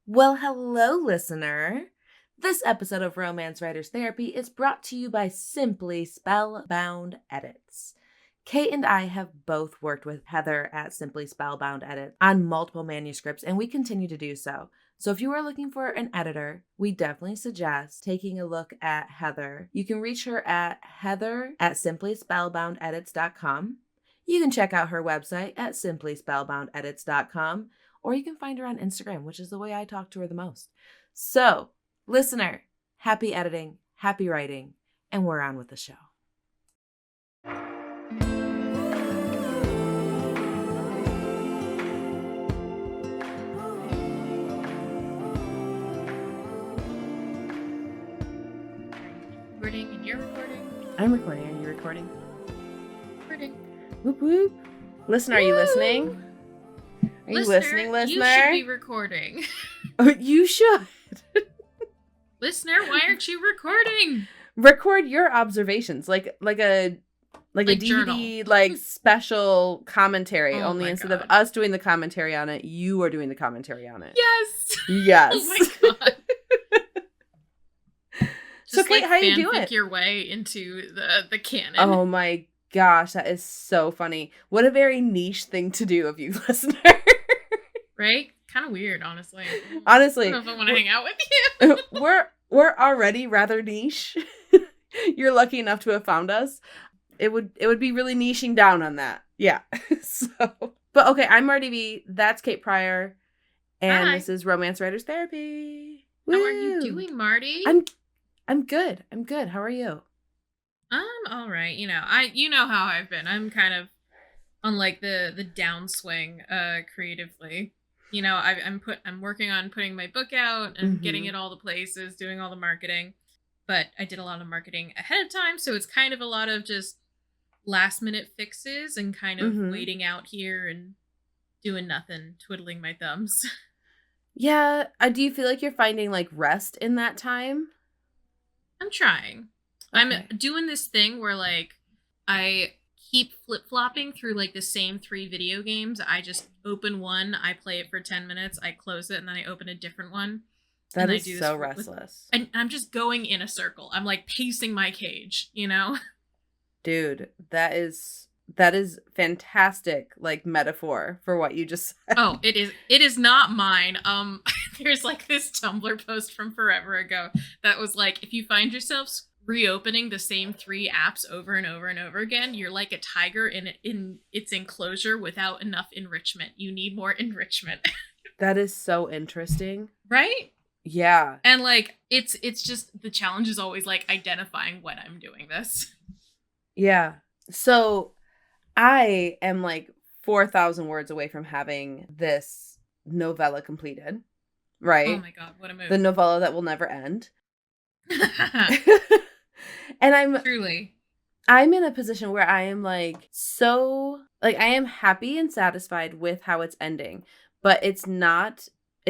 Well, hello, listener. This episode of Romance Writers Therapy is brought to you by Simply Spellbound Edits. Kate and I have both worked with Heather at Simply Spellbound Edit on multiple manuscripts, and we continue to do so. So if you are looking for an editor, we definitely suggest taking a look at Heather. You can reach her at heather@simplyspellboundedits.com. You can check out her website at simplyspellboundedits.com. Or you can find her on Instagram, which is the way I talk to her the most. So, listener, happy editing, happy writing, and we're on with the show. Recording and you're recording? I'm recording. Are you recording? Recording. Whoop whoop. Listener, are you listening? Are you listening, listener? You should be recording. Oh, you should. Listener, why aren't you recording? Record your observations, like a DVD, journal. like special commentary. Oh only my instead God. of us doing the commentary on it, you are doing the commentary on it. Yes. Yes. Oh my God. So, Kate, how you doing? Fanfic your way into the canon. Oh my gosh, that is so funny. What a very niche thing to do of you, listener. Right? Kind of weird, honestly. Honestly. I don't know if I want to hang out with you. we're already rather niche. You're lucky enough to have found us. It would be really niching down on that. Yeah. But okay, I'm Marty B. That's Kate Pryor. And Hi. This is Romance Writers Therapy. How are Woo! you doing, Marty? I'm good. I'm good. How are you? I'm all right. You know how I've been. I'm kind of on like the downswing creatively. You know, I'm working on putting my book out and getting it all the places, doing all the marketing. But I did a lot of marketing ahead of time, so it's kind of a lot of just last minute fixes and kind of waiting out here and doing nothing, twiddling my thumbs. Yeah. Do you feel like you're finding like rest in that time? I'm trying. Okay. I'm doing this thing where like I keep flip-flopping through like the same 3 video games. I just open one, I play it for 10 minutes, I close it, and then I open a different one. That is so restless. And I'm just going in a circle. I'm like pacing my cage, you know? Dude, that is fantastic, like, metaphor for what you just said. Oh, it is not mine. There's like this Tumblr post from forever ago that was like, if you find yourself reopening the same 3 apps over and over and over again, you're like a tiger in its enclosure without enough enrichment. You need more enrichment. That is so interesting. Right? Yeah. And like it's just the challenge is always like identifying when I'm doing this. Yeah. So I am like 4,000 words away from having this novella completed. Right? Oh my God, what a move. The novella that will never end. And Truly. I'm in a position where I am like so like I am happy and satisfied with how it's ending, but it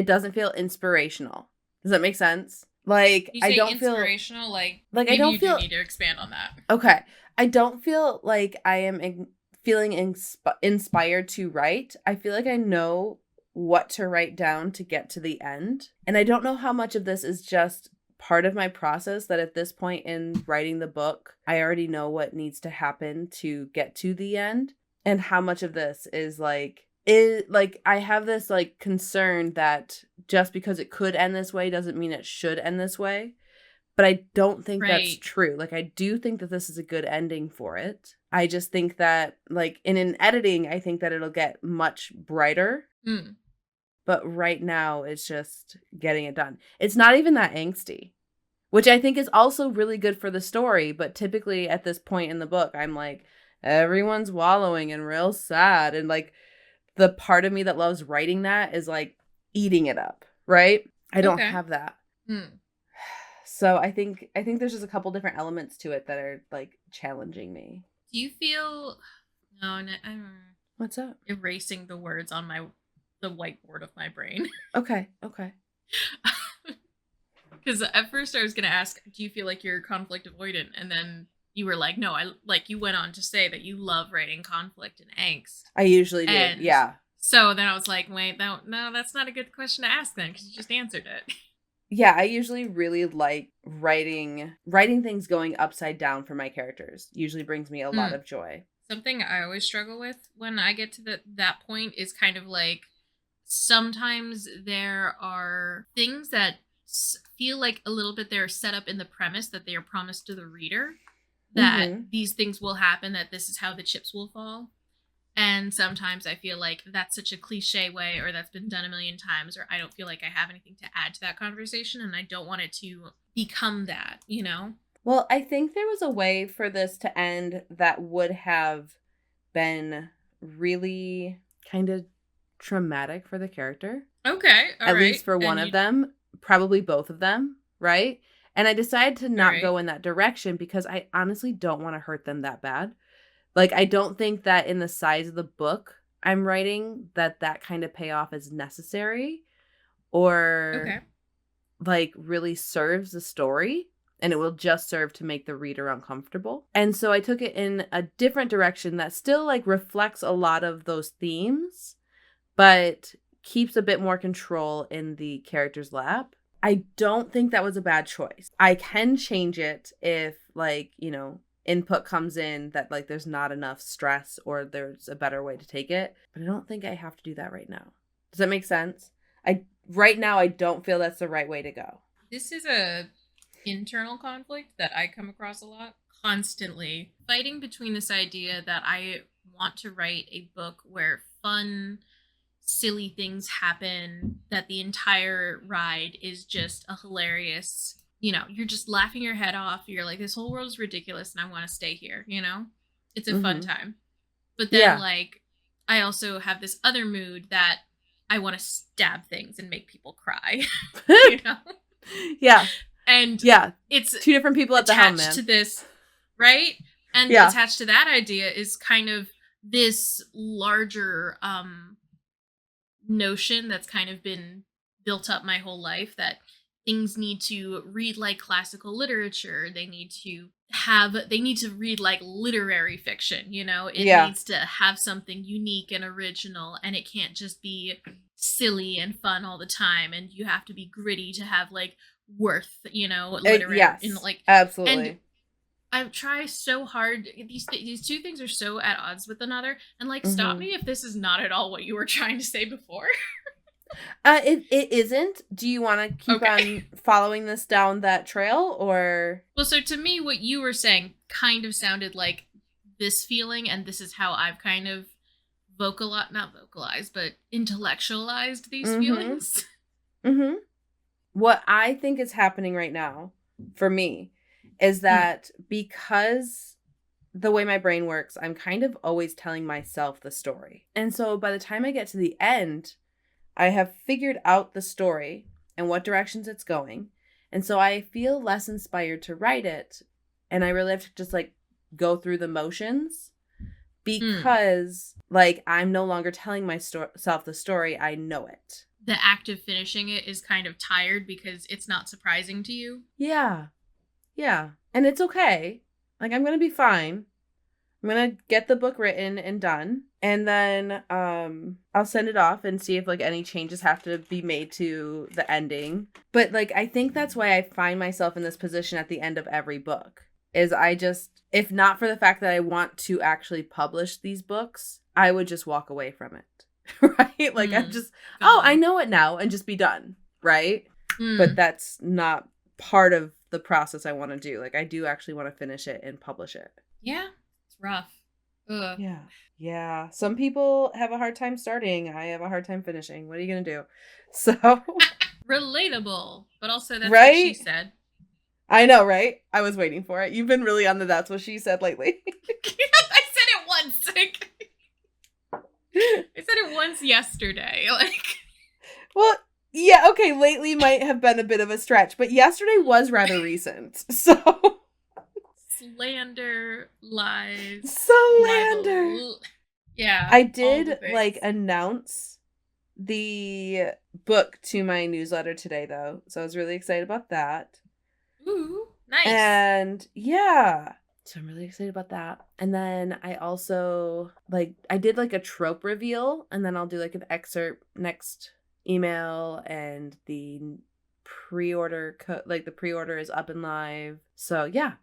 doesn't feel inspirational. Does that make sense? Like You say I don't feel inspirational, like I maybe don't you feel do need to expand on that. Okay. I don't feel like I am feeling inspired to write. I feel like I know what to write down to get to the end. And I don't know how much of this is just part of my process, that at this point in writing the book, I already know what needs to happen to get to the end. And how much of this is like I have this like concern that just because it could end this way doesn't mean it should end this way. But I don't think that's true. Like, I do think that this is a good ending for it. I just think that, like, in an editing, I think that it'll get much brighter. But right now, it's just getting it done. It's not even that angsty, which I think is also really good for the story. But typically, at this point in the book, I'm like, everyone's wallowing and real sad. And, like, the part of me that loves writing that is, like, eating it up, right? I don't have that. So I think there's just a couple different elements to it that are like challenging me. Do you feel I don't know. What's up? Erasing the words on the whiteboard of my brain. Okay. Because at first I was gonna ask, do you feel like you're conflict avoidant? And then you were like, no, you went on to say that you love writing conflict and angst. I usually do. Yeah. So then I was like, wait, no, that's not a good question to ask then, because you just answered it. Yeah, I usually really like writing things going upside down for my characters. Usually brings me a lot of joy. Something I always struggle with when I get to that point is kind of like, sometimes there are things that feel like a little bit they're set up in the premise that they are promised to the reader, that these things will happen, that this is how the chips will fall. And sometimes I feel like that's such a cliche way, or that's been done a million times, or I don't feel like I have anything to add to that conversation, and I don't want it to become that, you know? Well, I think there was a way for this to end that would have been really kind of traumatic for the character. Okay, all at right. least for one of them, probably both of them, right? And I decided to not go in that direction because I honestly don't want to hurt them that bad. Like, I don't think that in the size of the book I'm writing that kind of payoff is necessary or like really serves the story, and it will just serve to make the reader uncomfortable. And so I took it in a different direction that still like reflects a lot of those themes, but keeps a bit more control in the character's lap. I don't think that was a bad choice. I can change it if, like, you know, input comes in that like there's not enough stress or there's a better way to take it, but I don't think I have to do that right now. Does that make sense? Right now I don't feel that's the right way to go. This is a internal conflict that I come across a lot, constantly fighting between this idea that I want to write a book where fun, silly things happen, that the entire ride is just a hilarious, you know, you're just laughing your head off, you're like, this whole world is ridiculous and I want to stay here, you know, it's a fun time. But then like I also have this other mood that I want to stab things and make people cry. You know? And it's two different people at the helm, man. To this, right? And attached to that idea is kind of this larger notion that's kind of been built up my whole life, that things need to read like classical literature. They need to read like literary fiction, you know? It needs to have something unique and original, and it can't just be silly and fun all the time, and you have to be gritty to have like worth, you know, literary in like absolutely. And I try so hard. These two things are so at odds with another, and like stop me if this is not at all what you were trying to say before. It isn't. Do you want to keep on following this down that trail, or? Well, so to me, what you were saying kind of sounded like this feeling, and this is how I've kind of not vocalized, but intellectualized these feelings. What I think is happening right now for me is that because the way my brain works, I'm kind of always telling myself the story. And so by the time I get to the end, I have figured out the story and what directions it's going. And so I feel less inspired to write it. And I really have to just like go through the motions because like I'm no longer telling myself the story. I know it. The act of finishing it is kind of tired because it's not surprising to you. Yeah. Yeah. And it's okay. Like, I'm going to be fine. I'm going to get the book written and done. And then I'll send it off and see if like any changes have to be made to the ending. But like, I think that's why I find myself in this position at the end of every book. Is I just, if not for the fact that I want to actually publish these books, I would just walk away from it. Right? Like I'm just, I know it now, and just be done. Right? But that's not part of the process I want to do. Like I do actually want to finish it and publish it. Yeah. It's rough. Ugh. Yeah. Yeah. Some people have a hard time starting. I have a hard time finishing. What are you going to do? So. Relatable. But also that's right? what she said. I know, right? I was waiting for it. You've been really on the that's what she said lately. I said it once. I said it once yesterday. Like, well, yeah, okay, lately might have been a bit of a stretch, but yesterday was rather recent. So slander, lies, slander. Libel. Yeah. I did like announce the book to my newsletter today though. So I was really excited about that. Ooh, nice. And yeah. So I'm really excited about that. And then I also I did like a trope reveal, and then I'll do like an excerpt next email, and the pre-order the pre-order is up and live. So yeah,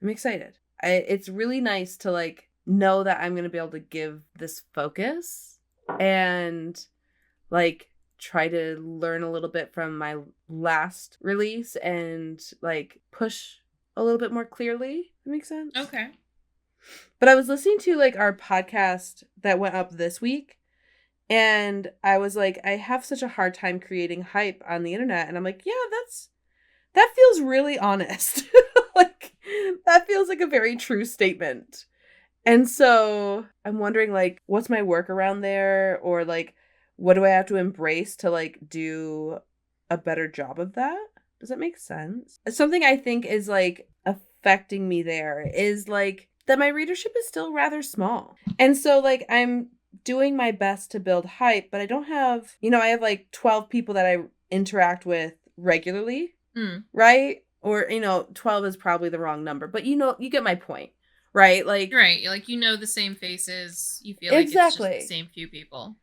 I'm excited. It's really nice to like know that I'm going to be able to give this focus and like try to learn a little bit from my last release and like push a little bit more clearly. That makes sense? Okay. But I was listening to like our podcast that went up this week, and I was like, I have such a hard time creating hype on the internet. And I'm like, yeah, that feels really honest. Like, that feels like a very true statement. And so I'm wondering, like, what's my workaround there? Or like, what do I have to embrace to like do a better job of that? Does that make sense? Something I think is like affecting me there is like that my readership is still rather small. And so like I'm doing my best to build hype, but I don't have, I have like 12 people that I interact with regularly, right? Or, 12 is probably the wrong number, but you get my point, right? Like, right. Like, the same faces. You feel exactly. Like it's just the same few people.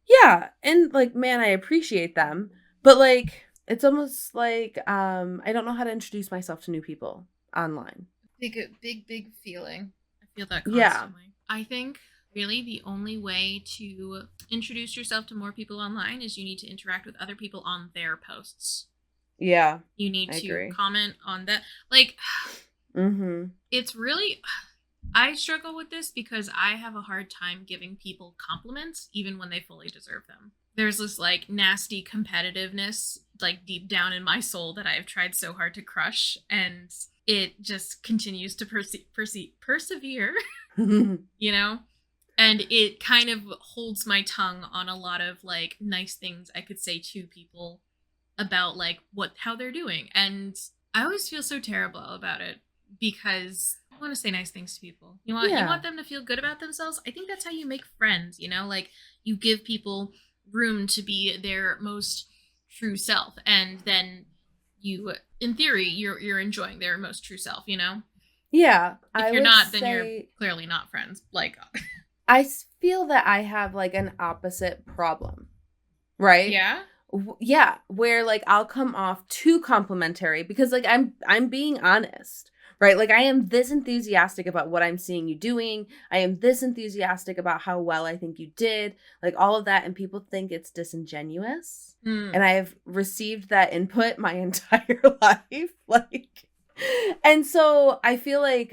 Yeah. And like, man, I appreciate them, but like, it's almost like, I don't know how to introduce myself to new people online. Big feeling. I feel that constantly. Yeah. I think really the only way to introduce yourself to more people online is you need to interact with other people on their posts. Yeah. You need to comment on that. Like, it's really, I struggle with this because I have a hard time giving people compliments even when they fully deserve them. There's this like nasty competitiveness like deep down in my soul that I've tried so hard to crush, and it just continues to persevere, and it kind of holds my tongue on a lot of like nice things I could say to people about like how they're doing. And I always feel so terrible about it because I want to say nice things to people. You want them to feel good about themselves. I think that's how you make friends, like you give people room to be their most true self, and then you, in theory, you're enjoying their most true self, Yeah. If you're not, then you're clearly not friends. Like, I feel that I have like an opposite problem, right? Yeah. Yeah, where like I'll come off too complimentary because like I'm being honest, right? Like I am this enthusiastic about what I'm seeing you doing. I am this enthusiastic about how well I think you did, like all of that, and people think it's disingenuous. And I've received that input my entire life, like, and so I feel like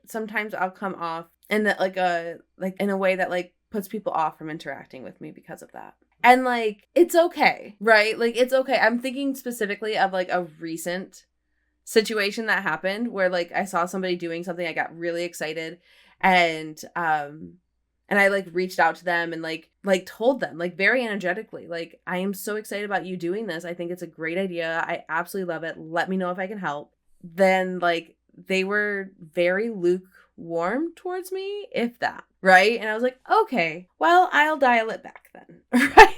sometimes I'll come off in in a way that like puts people off from interacting with me because of that. And like, it's okay, right? Like, it's okay. I'm thinking specifically of like a recent situation that happened where like I saw somebody doing something, I got really excited, and I like reached out to them and like told them like very energetically, like, I am so excited about you doing this. I think it's a great idea. I absolutely love it. Let me know if I can help. Then like they were very lukewarm towards me, if that. Right. And I was like, okay, well, I'll dial it back then. Right.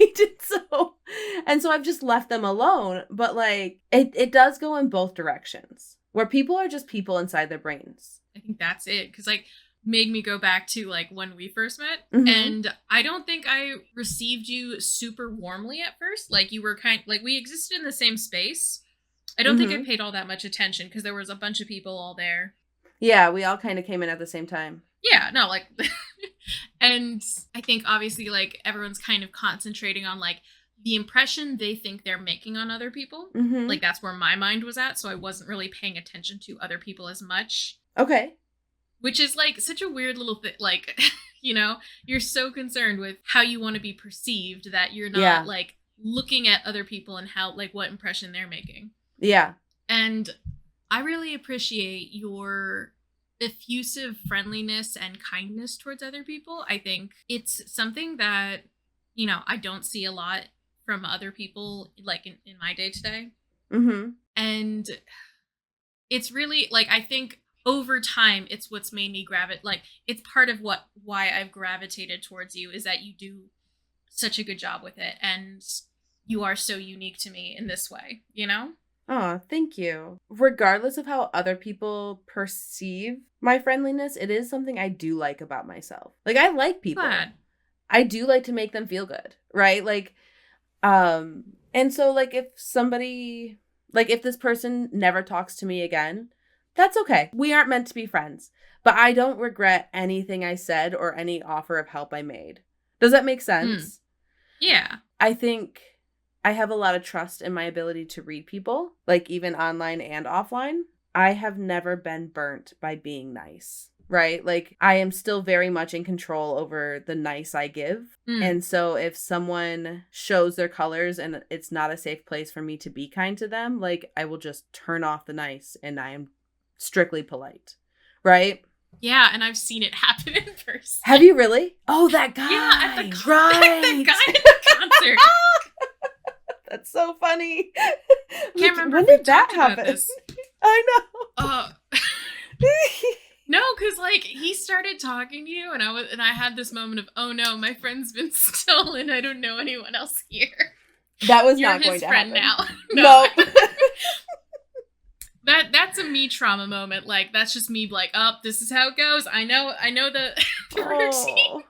And so I've just left them alone. But like, it does go in both directions where people are just people inside their brains. I think that's it. Because like, made me go back to like when we first met, and I don't think I received you super warmly at first. Like, you were we existed in the same space. I don't think I paid all that much attention because there was a bunch of people all there. Yeah, we all kind of came in at the same time. Yeah, no, like, and I think obviously like everyone's kind of concentrating on like the impression they think they're making on other people. Like, that's where my mind was at. So I wasn't really paying attention to other people as much. Okay. Which is like such a weird little thing. Like, you're so concerned with how you want to be perceived that you're not like looking at other people and how, like, what impression they're making. Yeah. And I really appreciate your effusive friendliness and kindness towards other people. I think it's something that, I don't see a lot from other people, like in my day to day. And it's really like, I think over time, it's what's made me gravitate. Like, it's part of why I've gravitated towards you, is that you do such a good job with it. And you are so unique to me in this way, Oh, thank you. Regardless of how other people perceive my friendliness, it is something I do like about myself. Like, I like people. Glad. I do like to make them feel good, right? Like, and so like if this person never talks to me again, that's okay. We aren't meant to be friends. But I don't regret anything I said or any offer of help I made. Does that make Hmm. sense? Yeah. I think I have a lot of trust in my ability to read people, like even online and offline. I have never been burnt by being nice, right? Like I am still very much in control over the nice I give. Hmm. And so if someone shows their colors and it's not a safe place for me to be kind to them, like I will just turn off the nice and I am strictly polite, right? Yeah, and I've seen it happen in person. Have you really? Oh, that Yeah, at guy. the Right. the guy at the concert. That's so funny. Can't remember When if we did that talked about happen? this. I know. Uh No, because like he started talking to you, and I had this moment of, oh no, my friend's been stolen. I don't know anyone else here. That was You're not going his to friend happen. now. No. That's a me trauma moment. Like that's just me. Like, oh, this is how it goes. I know the the routine. Oh.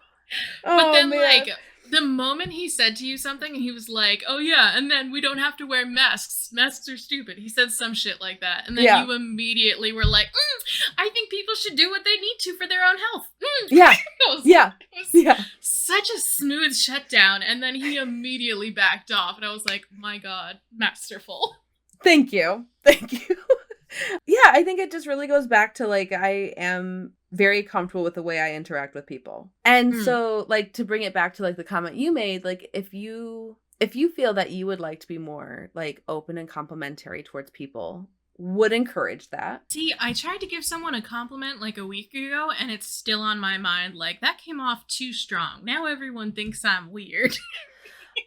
But Oh then man. like the moment he said to you something, and he was like, "Oh yeah," and then we don't have to wear masks. Masks are stupid. He said some shit like that, and then Yeah. you immediately were like, "I think people should do what they need to for their own health." Yeah. It was Yeah. such a smooth shutdown, and then he immediately backed off, and I was like, "My God, masterful." Thank you. Yeah, I think it just really goes back to like I am very comfortable with the way I interact with people. And so like to bring it back to like the comment you made, like if you feel that you would like to be more like open and complimentary towards people, would encourage that. See, I tried to give someone a compliment like a week ago, and it's still on my mind. Like, that came off too strong. Now everyone thinks I'm weird.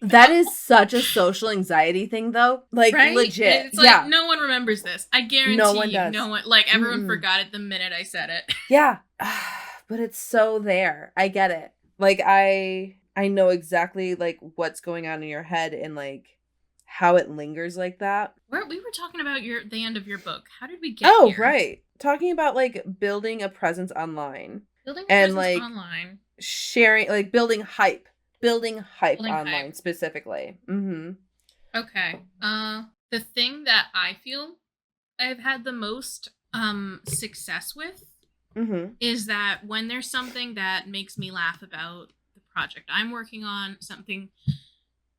That is such a social anxiety thing though. Like Right? legit. It's like, no one remembers this. I guarantee No one you, does. no one, like, everyone Mm-mm. forgot it the minute I said it. Yeah. But it's so there. I get it. Like I know exactly like what's going on in your head and like how it lingers like that. We were talking about the end of your book. How did we get Oh, here? right. Talking about like building a presence online Building a and presence like online. sharing like building hype online Hype. specifically. Mm-hmm. Okay. The thing that I feel I've had the most success with Mm-hmm. is that when there's something that makes me laugh about the project I'm working on, something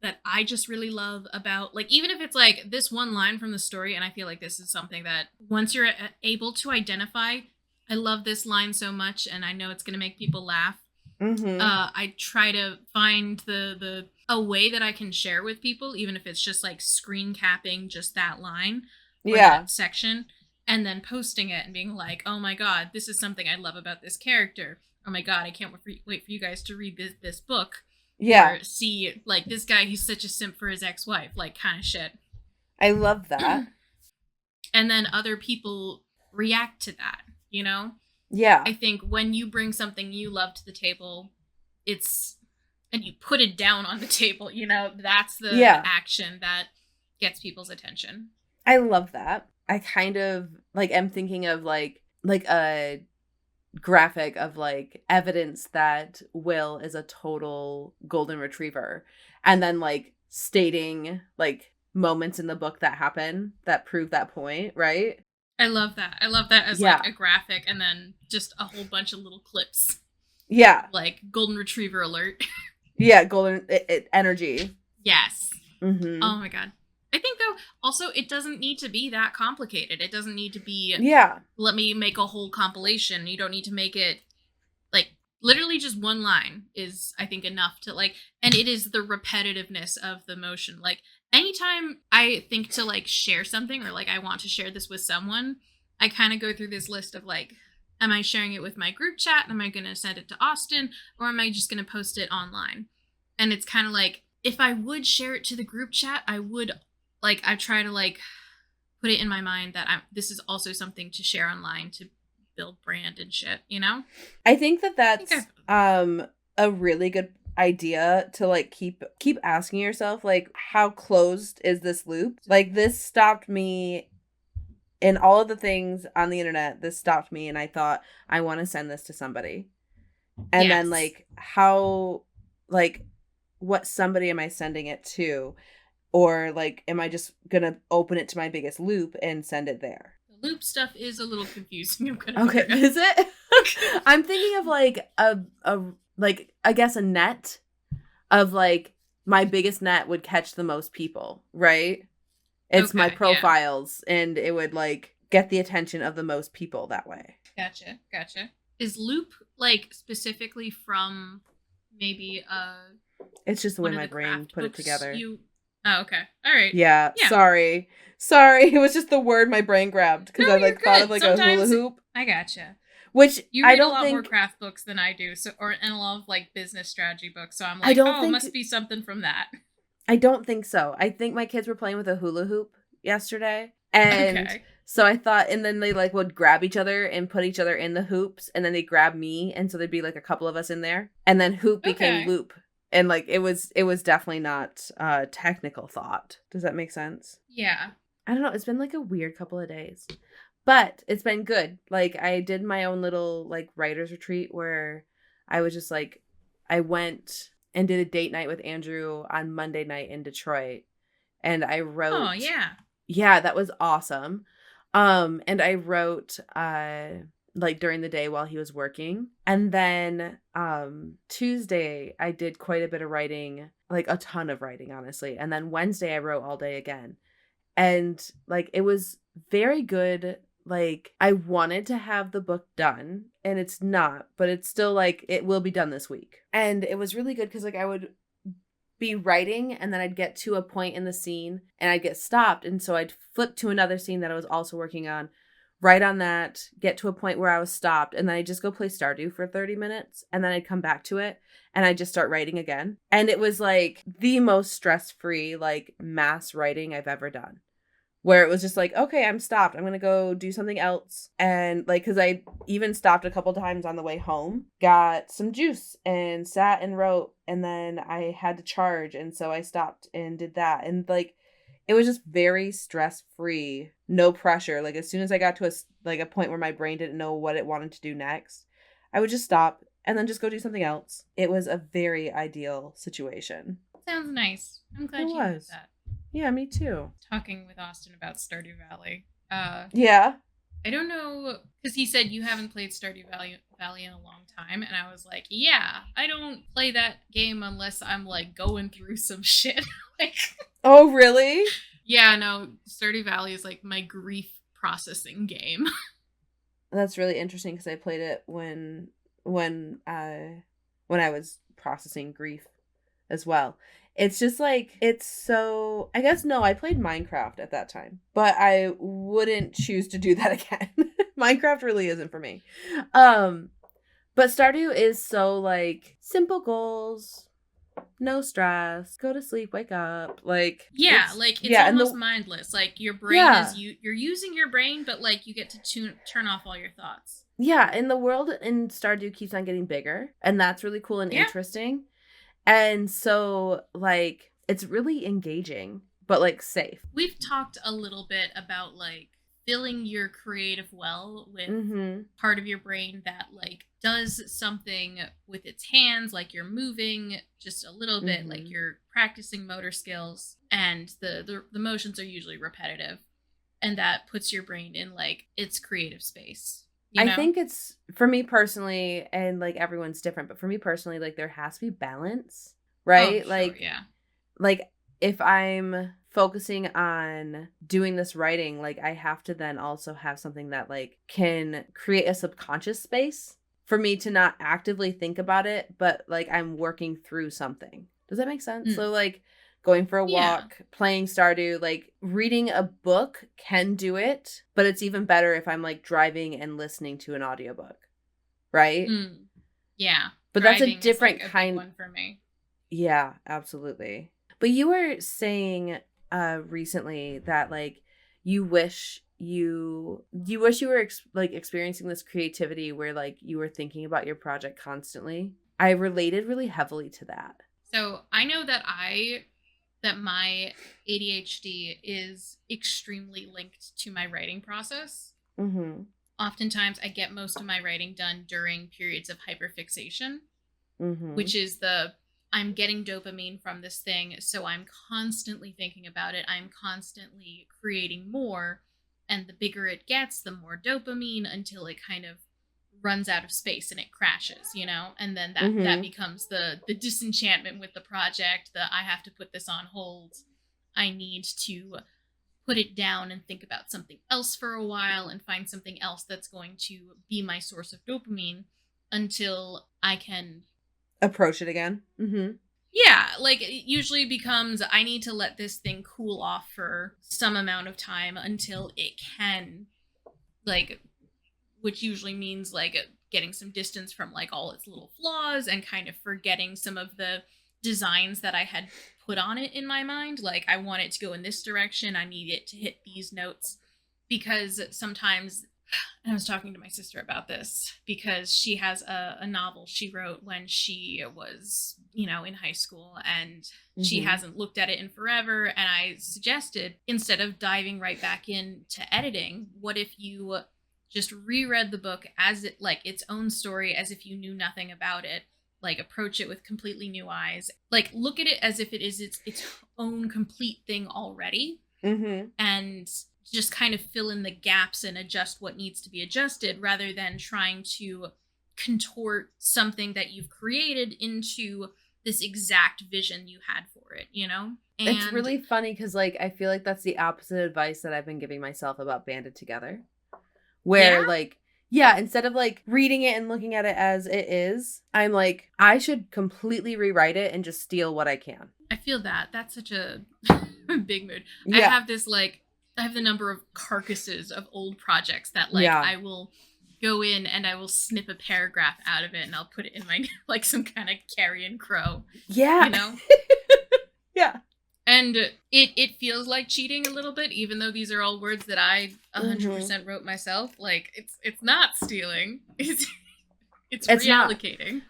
that I just really love about, like, even if it's like this one line from the story, and I feel like this is something that once you're able to identify, I love this line so much, and I know it's going to make people laugh. Mm-hmm. I try to find a way that I can share with people, even if it's just like screen capping just that line or that section, and then posting it and being like, "Oh my God, this is something I love about this character. Oh my God, I can't wait for you guys to read this book." Yeah. Or see, like, this guy, he's such a simp for his ex-wife, like, kind of shit. I love that. And then other people react to that, you know? Yeah. I think when you bring something you love to the table, and you put it down on the table, you know, that's the action that gets people's attention. I love that. I kind of, like, am thinking of, like a graphic of like evidence that Will is a total golden retriever and then like stating like moments in the book that happen that prove that point, right? I love that as like a graphic and then just a whole bunch of little clips. Yeah. Like golden retriever alert. Yeah, golden energy. Yes. Mm-hmm. Oh my God. I think though also it doesn't need to be that complicated. It doesn't need to be let me make a whole compilation. You don't need to make it like literally just one line is I think enough to like, and it is the repetitiveness of the motion. Like anytime I think to like share something or like I want to share this with someone, I kind of go through this list of like, am I sharing it with my group chat? Am I going to send it to Austin? Or am I just going to post it online? And it's kind of like, if I would share it to the group chat, I would like, I try to like put it in my mind that this is also something to share online to build brand and shit, you know? I think that's a really good idea to like keep asking yourself like, how closed is this loop? Like, this stopped me in all of the things on the internet. This stopped me, and I thought, I want to send this to somebody. And then like, how, like, what somebody am I sending it to? Or like, am I just gonna open it to my biggest loop and send it there? The loop stuff is a little confusing. Okay, is it? I'm thinking of like a like, I guess a net of like, my biggest net would catch the most people, right? It's my profiles, and it would like get the attention of the most people that way. Gotcha. Is loop like specifically from maybe it's just the way my brain put it together. Oh, okay. All right. Yeah. Sorry. It was just the word my brain grabbed because I like thought of like sometimes, a hula hoop. I gotcha. Which you read a lot more craft books than I do, and a lot of like business strategy books. So I'm like, it must be something from that. I don't think so. I think my kids were playing with a hula hoop yesterday, and so I thought, and then they like would grab each other and put each other in the hoops, and then they grab me, and so there'd be like a couple of us in there, and then hoop became loop. And like, it was definitely not technical thought. Does that make sense? Yeah. I don't know. It's been like a weird couple of days, but it's been good. Like, I did my own little like writer's retreat where I was just like, I went and did a date night with Andrew on Monday night in Detroit, and I wrote. Oh yeah. Yeah, that was awesome. And I wrote like during the day while he was working. And then Tuesday I did quite a bit of writing, like a ton of writing, honestly. And then Wednesday I wrote all day again. And like, it was very good. Like, I wanted to have the book done, and it's not, but it's still like, it will be done this week. And it was really good because like, I would be writing, and then I'd get to a point in the scene and I'd get stopped, and so I'd flip to another scene that I was also working on, write on that, get to a point where I was stopped, and then I'd just go play Stardew for 30 minutes, and then I'd come back to it and I'd just start writing again. And it was like the most stress-free like mass writing I've ever done, where it was just like, okay, I'm stopped, I'm gonna go do something else. And like, because I even stopped a couple times on the way home, got some juice and sat and wrote, and then I had to charge, and so I stopped and did that. And like, it was just very stress-free, no pressure. Like, as soon as I got to a point where my brain didn't know what it wanted to do next, I would just stop and then just go do something else. It was a very ideal situation. Sounds nice. I'm glad you did that. Yeah, me too. Talking with Austin about Stardew Valley. Yeah. I don't know, because he said you haven't played Stardew Valley in a long time, and I was like, yeah, I don't play that game unless I'm like going through some shit. Like, oh, really? Yeah, no, Stardew Valley is like my grief processing game. That's really interesting because I played it when I was processing grief as well. It's just like, it's so, I guess, no, I played Minecraft at that time, but I wouldn't choose to do that again. Minecraft really isn't for me. But Stardew is so like, simple goals, no stress, go to sleep, wake up. Like, yeah, it's almost mindless. Like, your brain is, you're using your brain, but like, you get to turn off all your thoughts. Yeah, and the world in Stardew keeps on getting bigger, and that's really cool and interesting. And so, like, it's really engaging, but, like, safe. We've talked a little bit about, like, filling your creative well with part of your brain that, like, does something with its hands, like you're moving just a little bit, like you're practicing motor skills, and the motions are usually repetitive, and that puts your brain in, like, its creative space. You know? I think it's, for me personally, and like everyone's different, but for me personally, like, there has to be balance, right? Oh, like, sure, yeah. Like, if I'm focusing on doing this writing, like, I have to then also have something that like can create a subconscious space for me to not actively think about it, but like I'm working through something. Does that make sense? So like, going for a walk, playing Stardew, like reading a book can do it, but it's even better if I'm like driving and listening to an audiobook, right? Yeah. But that's a different like kind. A big one for me. Yeah, absolutely. But you were saying recently that like you wish you were like experiencing this creativity where like you were thinking about your project constantly. I related really heavily to that. So I know that my ADHD is extremely linked to my writing process. Mm-hmm. Oftentimes I get most of my writing done during periods of hyperfixation, Mm-hmm. which is I'm getting dopamine from this thing, so I'm constantly thinking about it. I'm constantly creating more, and the bigger it gets, the more dopamine, until it kind of runs out of space and it crashes, and then that becomes the disenchantment with the project, that I have to put this on hold. I need to put it down and think about something else for a while and find something else that's going to be my source of dopamine until I can approach it again. Mm-hmm. Yeah, like it usually becomes I need to let this thing cool off for some amount of time until it can, like, which usually means like getting some distance from like all its little flaws and kind of forgetting some of the designs that I had put on it in my mind. Like, I want it to go in this direction. I need it to hit these notes, because sometimes, and I was talking to my sister about this, because she has a novel she wrote when she was, in high school, and she hasn't looked at it in forever. And I suggested, instead of diving right back into editing, what if you just reread the book as it, like, its own story, as if you knew nothing about it, like approach it with completely new eyes, like look at it as if it is its own complete thing already, and just kind of fill in the gaps and adjust what needs to be adjusted, rather than trying to contort something that you've created into this exact vision you had for it, And it's really funny because, like, I feel like that's the opposite advice that I've been giving myself about Banded Together. Where, instead of, like, reading it and looking at it as it is, I'm like, I should completely rewrite it and just steal what I can. I feel that. That's such a big mood. Yeah. I have the number of carcasses of old projects that, like, I will go in and I will snip a paragraph out of it and I'll put it in my, like, some kind of carrion crow. Yeah. Yeah. And it feels like cheating a little bit, even though these are all words that I 100% wrote myself. Like, it's not stealing. It's reallocating. Not.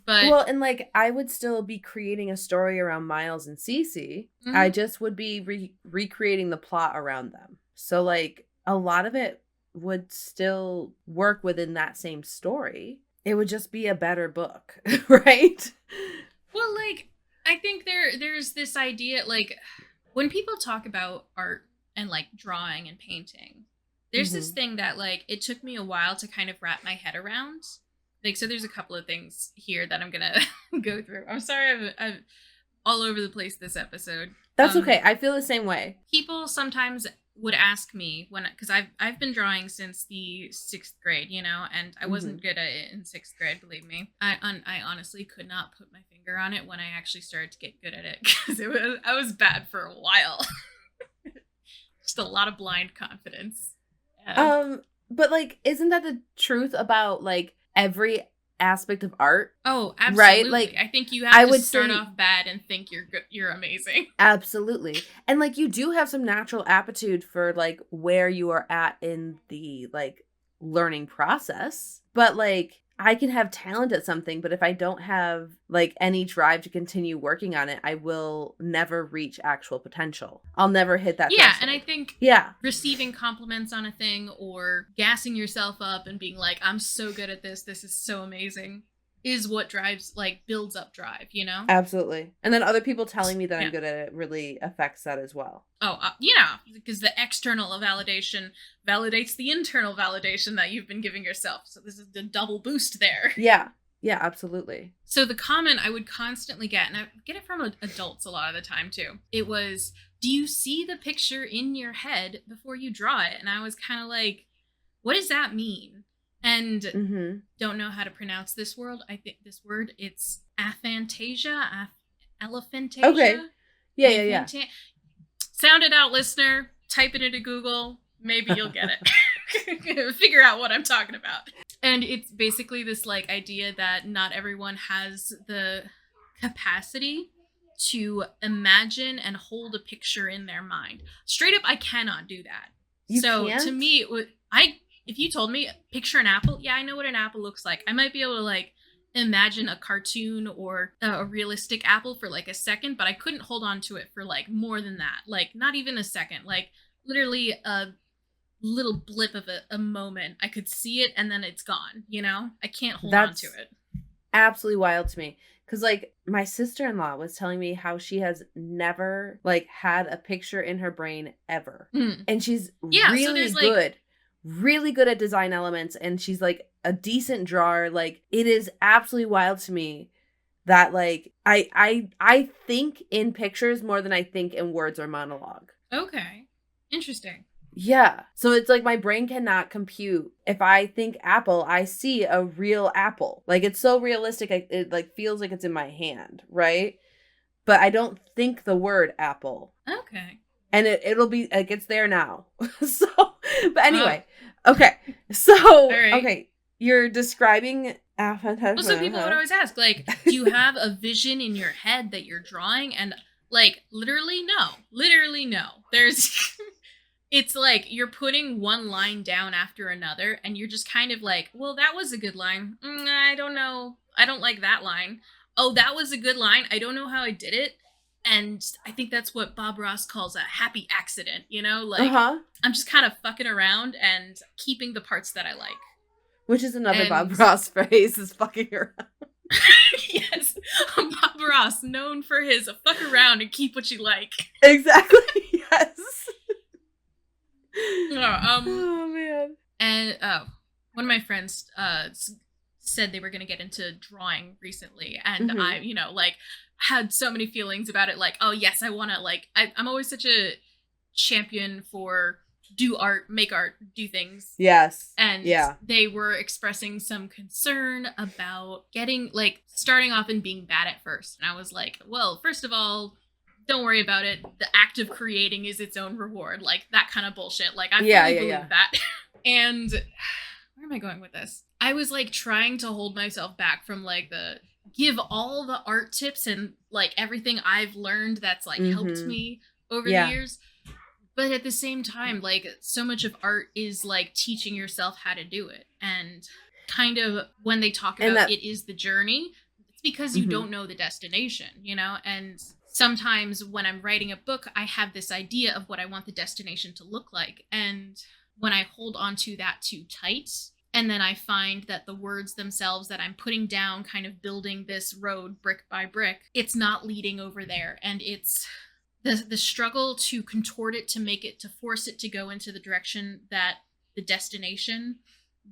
But well, and like, I would still be creating a story around Miles and Cece. I just would be recreating the plot around them. So, like, a lot of it would still work within that same story. It would just be a better book, right? Well, like, I think there's this idea, like, when people talk about art and, like, drawing and painting, there's this thing that, like, it took me a while to kind of wrap my head around. Like, so there's a couple of things here that I'm gonna go through. I'm sorry I'm all over the place this episode. That's okay. I feel the same way. People sometimes would ask me because I've been drawing since the 6th grade, and I wasn't good at it in 6th grade, believe me. I honestly could not put my finger on it when I actually started to get good at it, because I was bad for a while. Just a lot of blind confidence. But, like, isn't that the truth about, like, every aspect of art? Oh, absolutely. Right? Like, I think you have to start off bad and think you're amazing. Absolutely. And, like, you do have some natural aptitude for, like, where you are at in the, like, learning process. But, like, I can have talent at something, but if I don't have, like, any drive to continue working on it, I will never reach actual potential. I'll never hit that threshold. And I think receiving compliments on a thing, or gassing yourself up and being like, I'm so good at this is so amazing, is what drives, like, builds up drive, Absolutely. And then other people telling me that I'm good at it really affects that as well. Oh, because the external validation validates the internal validation that you've been giving yourself. So this is the double boost there. Yeah, absolutely. So the comment I would constantly get, and I get it from adults a lot of the time too, it was, do you see the picture in your head before you draw it? And I was kind of like, what does that mean? And don't know how to pronounce this word. I think it's aphantasia, elephantasia. Okay. Yeah. Sound it out, listener. Type it into Google. Maybe you'll get it. Figure out what I'm talking about. And it's basically this, like, idea that not everyone has the capacity to imagine and hold a picture in their mind. Straight up, I cannot do that. You can't? To me, if you told me, picture an apple, I know what an apple looks like. I might be able to, like, imagine a cartoon or a realistic apple for like a second, but I couldn't hold on to it for like more than that. Like not even a second, like literally a little blip of a moment. I could see it and then it's gone, you know? I can't hold on to it. Absolutely wild to me. Because, like, my sister-in-law was telling me how she has never, like, had a picture in her brain ever. And she's really good at design elements. And she's, like, a decent drawer. Like, it is absolutely wild to me that, like, I think in pictures more than I think in words or monologue. Okay. Interesting. Yeah. So it's like my brain cannot compute. If I think apple, I see a real apple. Like it's so realistic. It like feels like it's in my hand. Right. But I don't think the word apple. Okay. And it'll be like, it's there now. So, but anyway. Okay. So, right. Okay. You're describing. Well, so people would always ask, like, do you have a vision in your head that you're drawing? And like, literally no. There's... It's like you're putting one line down after another and you're just kind of like, well, that was a good line. I don't know. I don't like that line. Oh, that was a good line. I don't know how I did it. And I think that's what Bob Ross calls a happy accident, you know? Like, I'm just kind of fucking around and keeping the parts that I like. Which is another Bob Ross phrase, is fucking around. Yes. Bob Ross, known for his fuck around and keep what you like. Exactly, yes. Oh man. And one of my friends said they were going to get into drawing recently, and I, you know, like had so many feelings about it. Like, oh yes, I want to. Like, I'm always such a champion for do art, make art, do things. Yes. And they were expressing some concern about getting starting off and being bad at first, and I was like, well, first of all, don't worry about it. The act of creating is its own reward. Like, that kind of bullshit. Like, I fully believe that. And where am I going with this? I was, like, trying to hold myself back from, like, give all the art tips and, like, everything I've learned that's, like, helped me over the years. But at the same time, like, so much of art is, like, teaching yourself how to do it. And kind of when they talk about it is the journey, it's because you don't know the destination, you know? And sometimes when I'm writing a book, I have this idea of what I want the destination to look like. And when I hold on to that too tight, and then I find that the words themselves that I'm putting down, kind of building this road brick by brick, it's not leading over there. And it's the struggle to contort it, to force it to go into the direction that the destination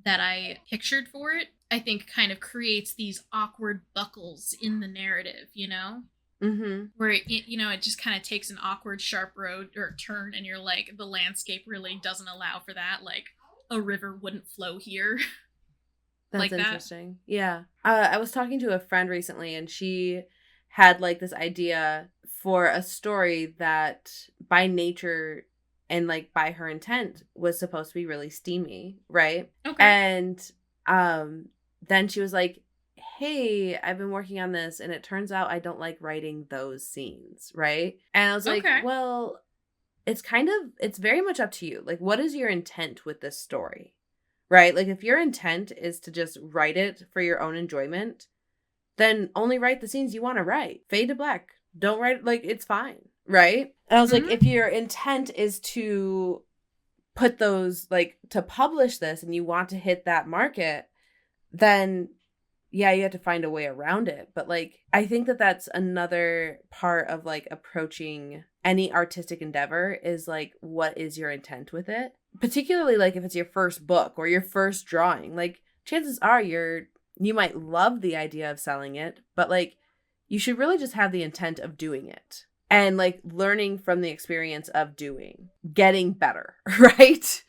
that I pictured for it, I think kind of creates these awkward buckles in the narrative, you know? Where it just kind of takes an awkward sharp road or turn, and you're like, the landscape really doesn't allow for that. Like, a river wouldn't flow here. That's like interesting. That. Yeah. I was talking to a friend recently, and she had like this idea for a story that by nature and like by her intent was supposed to be really steamy, right? Okay. And then she was like, hey, I've been working on this, and it turns out I don't like writing those scenes, right? And I was like, well, it's very much up to you. Like, what is your intent with this story, right? Like, if your intent is to just write it for your own enjoyment, then only write the scenes you want to write. Fade to black. Don't write, like, it's fine, right? And I was like, if your intent is to put those, like, to publish this and you want to hit that market, then yeah, you have to find a way around it. But like, I think that that's another part of like approaching any artistic endeavor is like, what is your intent with it? Particularly like if it's your first book or your first drawing, like chances are you might love the idea of selling it, but like you should really just have the intent of doing it and like learning from the experience of getting better, right?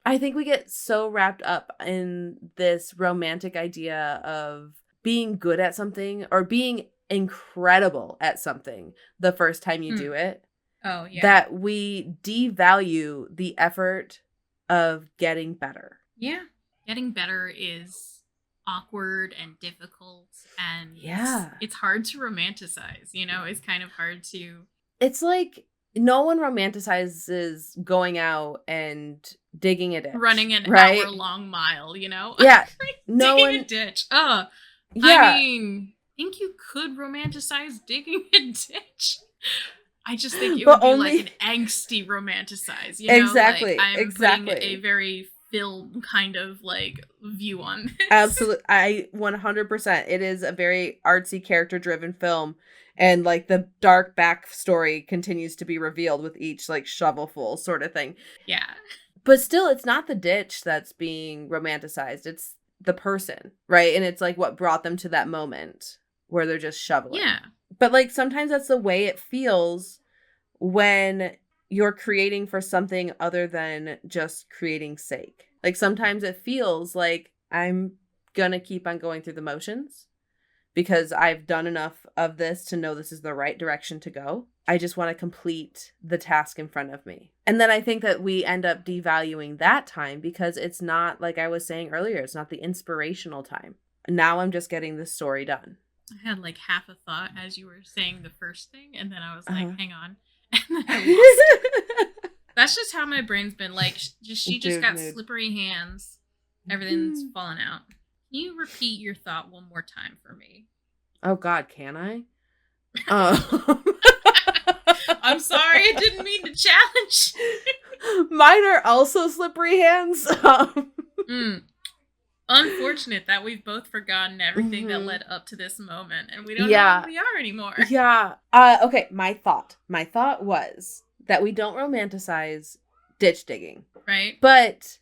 I think we get so wrapped up in this romantic idea of being good at something or being incredible at something the first time you do it. Oh, yeah. That we devalue the effort of getting better. Yeah. Getting better is awkward and difficult, and it's hard to romanticize, you know? It's kind of hard to... It's like no one romanticizes going out and digging a ditch. Running an hour-long mile, you know? Yeah. Digging a ditch. Yeah. I mean, I think you could romanticize digging a ditch. I just think it But would be only- like an angsty romanticize, you know? Exactly, Like, I'm exactly. putting a very film kind of like view on this. Absolutely. I 100%. It is a very artsy, character-driven film. And like the dark backstory continues to be revealed with each like shovelful sort of thing. Yeah. But still, it's not the ditch that's being romanticized. It's the person, right? And it's like what brought them to that moment where they're just shoveling. Yeah. But like sometimes that's the way it feels when you're creating for something other than just creating sake. Like sometimes it feels like I'm gonna keep on going through the motions because I've done enough of this to know this is the right direction to go. I just want to complete the task in front of me. And then I think that we end up devaluing that time because it's not, like I was saying earlier, it's not the inspirational time. Now I'm just getting the story done. I had like half a thought as you were saying the first thing, and then I was like, hang on. And then I lost it. That's just how my brain's been. Like, she just got slippery hands. Everything's falling out. Can you repeat your thought one more time for me? Oh, God, can I? I'm sorry, I didn't mean to challenge. Mine are also slippery hands. Unfortunate that we've both forgotten everything that led up to this moment, and we don't know who we are anymore. Yeah. Okay, my thought was that we don't romanticize ditch digging. Right. But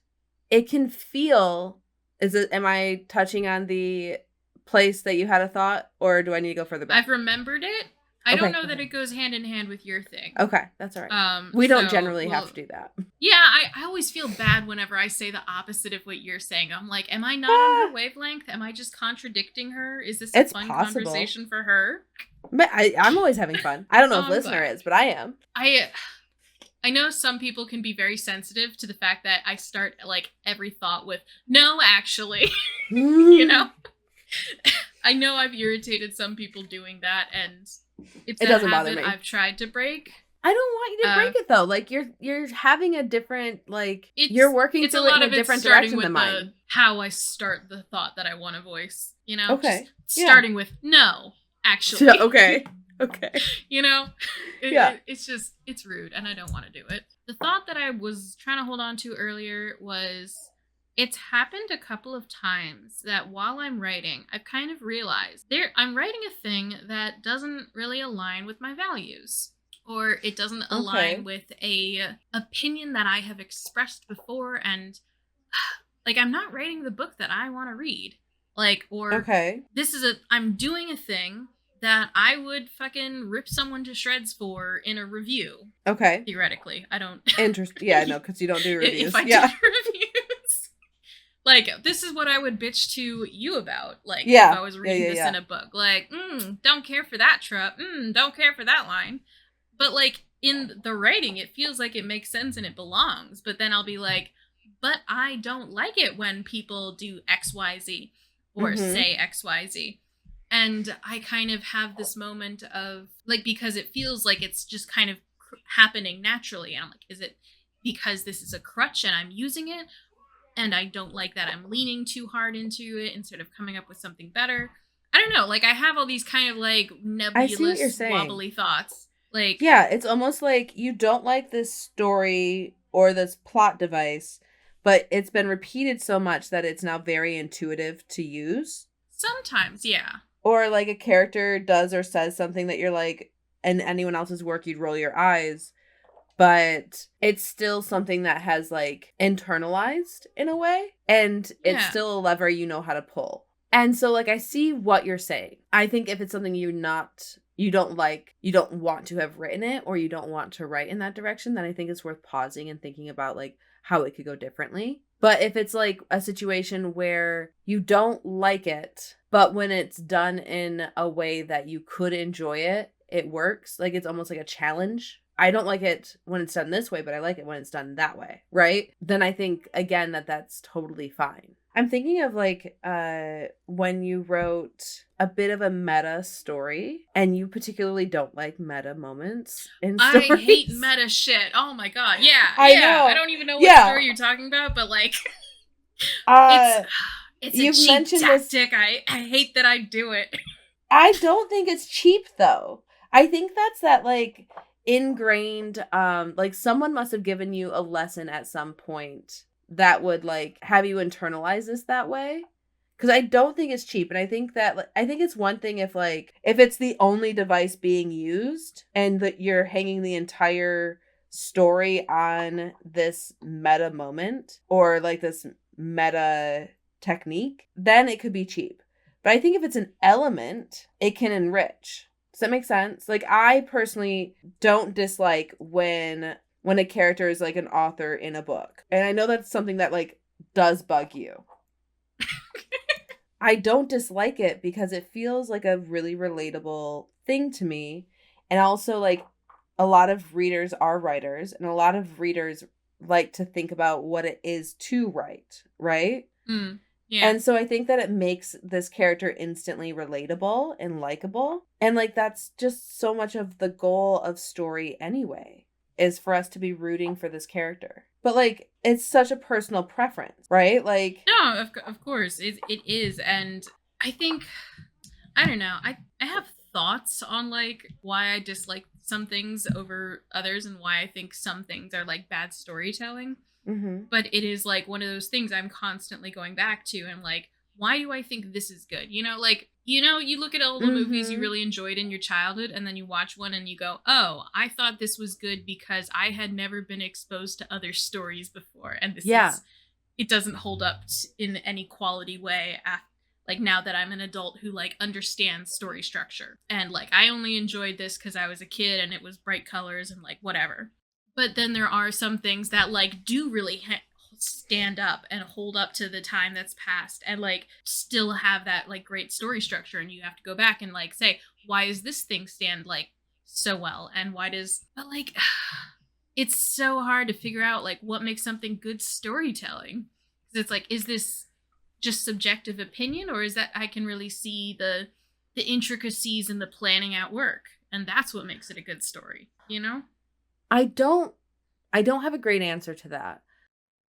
it can feel, am I touching on the place that you had a thought, or do I need to go further back? I've remembered it. I don't know that it goes hand in hand with your thing. Okay, that's all right. We don't generally have to do that. Yeah, I always feel bad whenever I say the opposite of what you're saying. I'm like, am I not on her wavelength? Am I just contradicting her? Is this a fun conversation for her? But I'm always having fun. I don't know if listener is, but I am. I know some people can be very sensitive to the fact that I start like every thought with, no, actually, you know? I know I've irritated some people doing that, and it doesn't bother me. I've tried to break. I don't want you to break it though. Like you're having a different you're working through it in a different direction than mine. How I start the thought that I want to voice, you know? Okay. Just starting with no, actually. Okay. You know? It's rude and I don't want to do it. The thought that I was trying to hold on to earlier was, it's happened a couple of times that while I'm writing, I've kind of realized I'm writing a thing that doesn't really align with my values, or it doesn't align with a opinion that I have expressed before, and like I'm not writing the book that I want to read. Like, or I'm doing a thing that I would fucking rip someone to shreds for in a review. Okay. Theoretically. I don't Yeah, no, because you don't do reviews. If I did reviews. Like, this is what I would bitch to you about. Like, if I was reading this in a book. Like, don't care for that trope. Don't care for that line. But, like, in the writing, it feels like it makes sense and it belongs. But then I'll be like, but I don't like it when people do XYZ or say XYZ. And I kind of have this moment of, like, because it feels like it's just kind of happening naturally. And I'm like, is it because this is a crutch and I'm using it? And I don't like that I'm leaning too hard into it instead of coming up with something better. I don't know. Like, I have all these kind of, like, nebulous, wobbly thoughts. Like, yeah, it's almost like you don't like this story or this plot device, but it's been repeated so much that it's now very intuitive to use. Sometimes, yeah. Or, like, a character does or says something that you're like, in anyone else's work, you'd roll your eyes. But it's still something that has, like, internalized in a way. And it's still a lever you know how to pull. And so, like, I see what you're saying. I think if it's something you don't like, you don't want to have written it, or you don't want to write in that direction, then I think it's worth pausing and thinking about, like, how it could go differently. But if it's, like, a situation where you don't like it, but when it's done in a way that you could enjoy it, it works. Like, it's almost like a challenge. I don't like it when it's done this way, but I like it when it's done that way, right? Then I think, again, that's totally fine. I'm thinking of, like, when you wrote a bit of a meta story, and you particularly don't like meta moments in stories. I hate meta shit. Oh my god. Yeah. I know. I don't even know what story you're talking about, but, like, It's a You've cheap mentioned this. tactic. I hate that I do it. I don't think it's cheap though. I think that's that like ingrained like someone must have given you a lesson at some point that would like have you internalize this that way. Cuz I don't think it's cheap, and I think that like, I think it's one thing if like if it's the only device being used and that you're hanging the entire story on this meta moment or like this meta technique, then it could be cheap. But I think if it's an element, it can enrich. Does that make sense? Like I personally don't dislike when a character is like an author in a book. And I know that's something that like does bug you. I don't dislike it because it feels like a really relatable thing to me. And also like a lot of readers are writers, and a lot of readers like to think about what it is to write, right? Yeah. And so I think that it makes this character instantly relatable and likable. And like that's just so much of the goal of story anyway, is for us to be rooting for this character. But like it's such a personal preference, right? Like No, of course it is, and I think I don't know. I have thoughts on like why I dislike some things over others and why I think some things are like bad storytelling. But it is like one of those things I'm constantly going back to and like, why do I think this is good? You know, like, you look at all the movies you really enjoyed in your childhood and then you watch one and you go, oh, I thought this was good because I had never been exposed to other stories before. And this is, it doesn't hold up in any quality way like now that I'm an adult who like understands story structure. And like, I only enjoyed this because I was a kid and it was bright colors and like whatever. But then there are some things that like do really stand up and hold up to the time that's passed and like still have that like great story structure, and you have to go back and like say, why does this thing stand like so well, and why does, but like it's so hard to figure out like what makes something good storytelling, because it's like, is this just subjective opinion, or is that I can really see the intricacies and the planning at work, and that's what makes it a good story, you know? I don't have a great answer to that.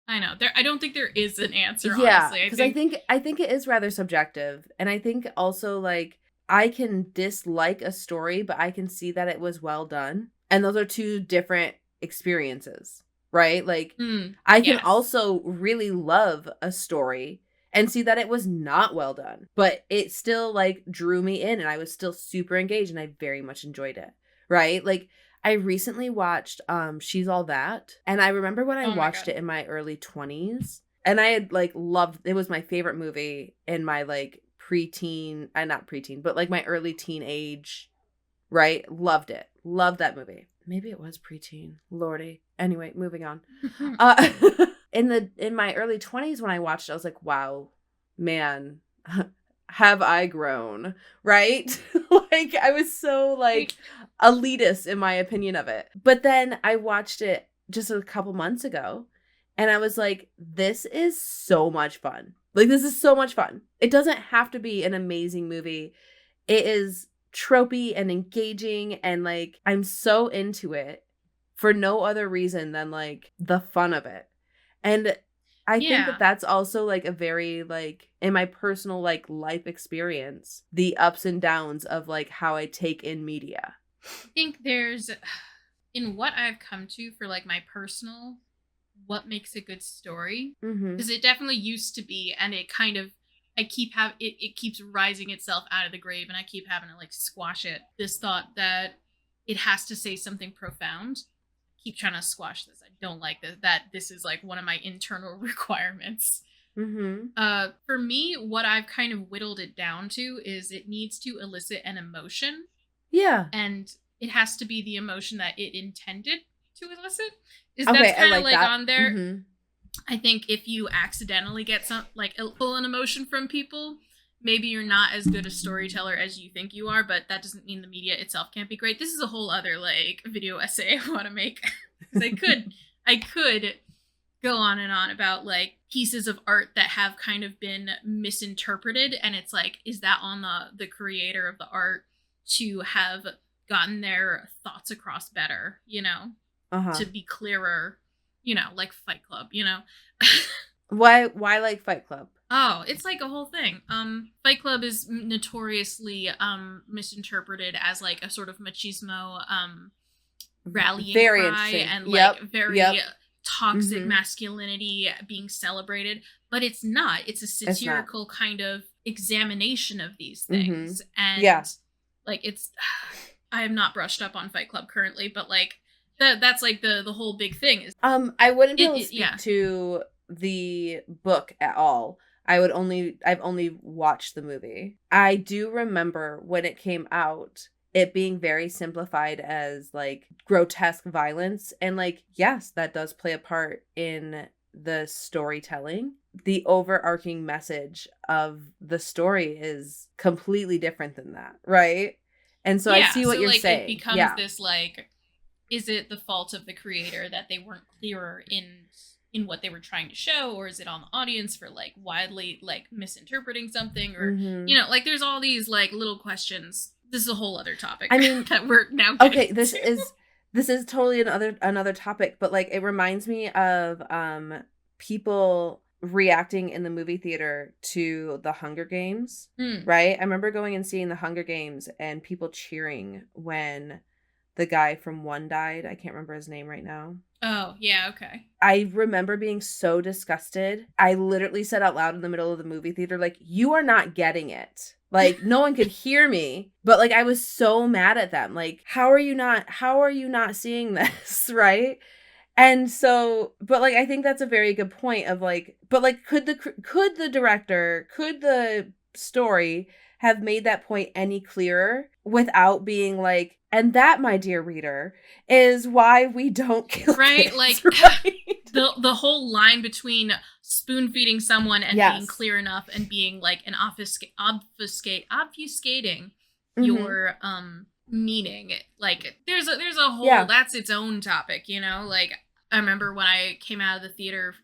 I know. I don't think there is an answer, yeah, honestly. Because I think it is rather subjective. And I think also like I can dislike a story, but I can see that it was well done. And those are two different experiences, right? Like I can also really love a story and see that it was not well done, but it still like drew me in and I was still super engaged and I very much enjoyed it, right? Like I recently watched She's All That, and I remember when I watched it in my early 20s, and I had like loved it. Was my favorite movie in my like preteen, not preteen, but like my early teenage, right? Loved it. Loved that movie. Maybe it was preteen. Lordy. Anyway, moving on. In my early 20s when I watched it, I was like, wow, man, have I grown, right? Like I was so like elitist in my opinion of it. But then I watched it just a couple months ago and I was like, this is so much fun. Like this is so much fun. It doesn't have to be an amazing movie. It is tropey and engaging, and like I'm so into it for no other reason than like the fun of it. And I think that that's also like a very like in my personal like life experience, the ups and downs of like how I take in media. I think there's, in what I've come to for like my personal, what makes a good story, because it definitely used to be, and it kind of, I keep it keeps rising itself out of the grave, and I keep having to like squash it. This thought that it has to say something profound. Keep trying to squash this. I don't like this. That this is like one of my internal requirements. For me, what I've kind of whittled it down to is it needs to elicit an emotion. Yeah. And it has to be the emotion that it intended to elicit. That's kind of like that. On there. I think if you accidentally get some like pull an emotion from people, maybe you're not as good a storyteller as you think you are, but that doesn't mean the media itself can't be great. This is a whole other like video essay I want to make. I could go on and on about like pieces of art that have kind of been misinterpreted, and it's like, is that on the creator of the art to have gotten their thoughts across better, you know, to be clearer, you know, like Fight Club, you know. Why like Fight Club? Oh, it's like a whole thing. Fight Club is notoriously misinterpreted as like a sort of machismo rallying Very cry interesting. and like Yep. very Yep. toxic Mm-hmm. masculinity being celebrated, but it's not. It's a It's not. satirical kind of examination of these Mm-hmm. things. And Yeah. like it's I am not brushed up on Fight Club currently, but like that's like the whole big thing is I wouldn't be able to it speak yeah. to the book at all. I've only watched the movie. I do remember when it came out, it being very simplified as like grotesque violence. And like, yes, that does play a part in the storytelling. The overarching message of the story is completely different than that, right? And so I Yeah, see what so you're like it saying. becomes Yeah. this like, is it the fault of the creator that they weren't clearer in what they were trying to show, or is it on the audience for like widely like misinterpreting something, or Mm-hmm. you know, like there's all these like little questions. This is a whole other topic I mean, that we're now getting okay, into. this is totally another topic, but like it reminds me of people reacting in the movie theater to the Hunger Games, Mm. right? I remember going and seeing the Hunger Games and people cheering when the guy from One died. I can't remember his name right now. Oh yeah, okay. I remember being so disgusted. I literally said out loud in the middle of the movie theater, like, you are not getting it. Like, no one could hear me, but like I was so mad at them. Like, how are you not seeing this, right? And so, but like I think that's a very good point of like, but like could the director, could the story have made that point any clearer without being like, and that, my dear reader, is why we don't kill Right, kids, like right? the whole line between spoon feeding someone and being Yes. clear enough and being like an obfuscating Mm-hmm. your meaning. Like there's a whole, Yeah. that's its own topic, you know? Like I remember when I came out of the theater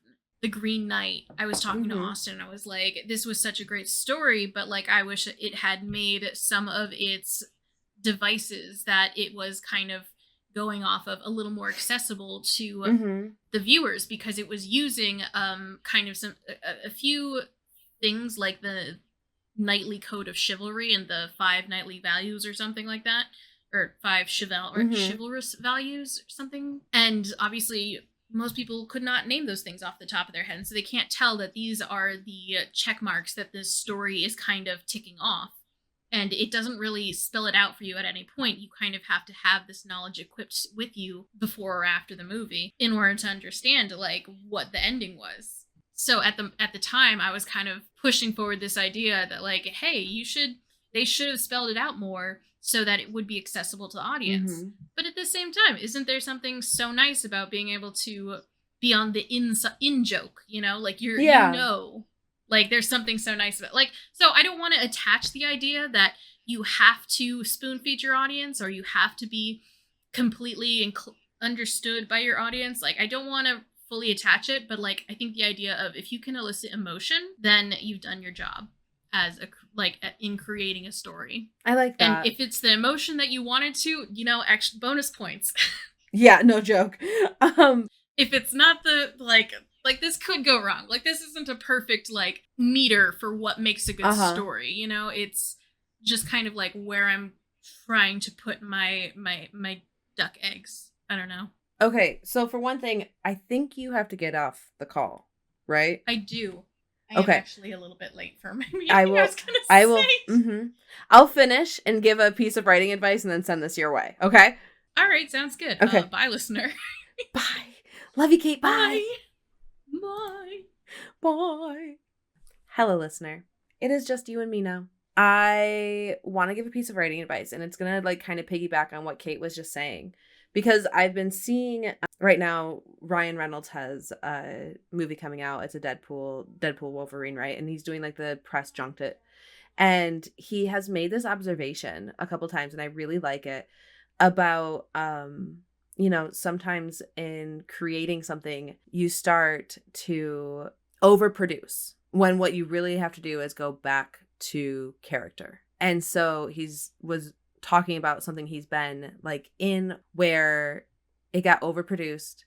The Green Knight, I was talking to Mm-hmm. Austin and I was like, this was such a great story, but like I wish it had made some of its devices that it was kind of going off of a little more accessible to Mm-hmm. the viewers, because it was using kind of a few things like the knightly code of chivalry and the 5 knightly values or something like that, or Mm-hmm. chivalrous values or something. And obviously most people could not name those things off the top of their head, so they can't tell that these are the check marks that this story is kind of ticking off, and it doesn't really spell it out for you at any point. You kind of have to have this knowledge equipped with you before or after the movie in order to understand like what the ending was. So at the time I was kind of pushing forward this idea that like, hey, they should have spelled it out more so that it would be accessible to the audience. Mm-hmm. But at the same time, isn't there something so nice about being able to be on the in joke, you know? Like you Yeah. know, like there's something so nice about, like, so I don't want to attach the idea that you have to spoon feed your audience or you have to be completely understood by your audience. Like I don't want to fully attach it, but like I think the idea of if you can elicit emotion, then you've done your job as in creating a story. I like And that. if it's the emotion that you wanted to, you know, extra bonus points. Yeah, no joke. If it's not the like this could go wrong. Like this isn't a perfect like meter for what makes a good Uh-huh. story. You know, it's just kind of like where I'm trying to put my duck eggs. I don't know. Okay, so for one thing, I think you have to get off the call, right? I do. I am Okay. actually a little bit late for my meeting. I I was gonna I say. will I'll finish and give a piece of writing advice and then send this your way. Okay? All right, sounds good. Okay. Bye, listener. Bye. Love you, Kate. Bye. Bye. Bye. Hello, listener. It is just you and me now. I want to give a piece of writing advice, and it's going to like kind of piggyback on what Kate was just saying, because I've been seeing right now Ryan Reynolds has a movie coming out. It's a Deadpool Wolverine, right? And he's doing like the press junket. And he has made this observation a couple times, and I really like it, about you know, sometimes in creating something, you start to overproduce when what you really have to do is go back to character. And so was talking about something he's been like in where it got overproduced.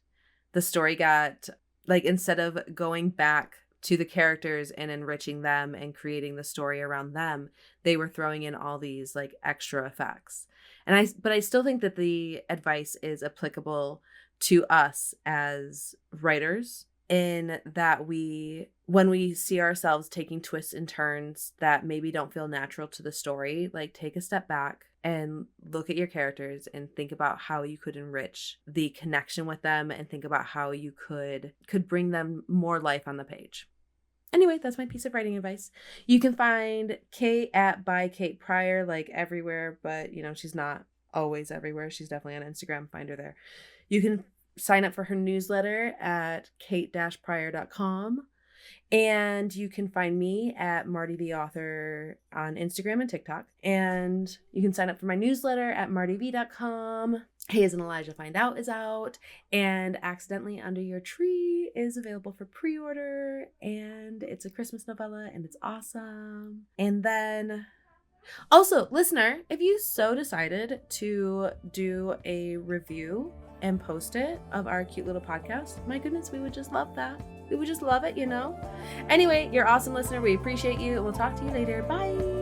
The story got like, instead of going back to the characters and enriching them and creating the story around them, they were throwing in all these like extra effects. But I still think that the advice is applicable to us as writers, in that when we see ourselves taking twists and turns that maybe don't feel natural to the story, like take a step back and look at your characters and think about how you could enrich the connection with them, and think about how you could bring them more life on the page. Anyway, that's my piece of writing advice. You can find Kate at by Kate Pryor, like everywhere, but you know, she's not always everywhere. She's definitely on Instagram. Find her there. You can sign up for her newsletter at kate-pryor.com. And you can find me at Marty the Author on Instagram and TikTok. And you can sign up for my newsletter at martyv.com. Hey, Isn't Elijah Find Out is out. And Accidentally Under Your Tree is available for pre-order. And it's a Christmas novella and it's awesome. And then also, listener, if you so decided to do a review and post it of our cute little podcast, my goodness, we would just love that. We would just love it, you know? Anyway, you're awesome, listener. We appreciate you. We'll talk to you later. Bye.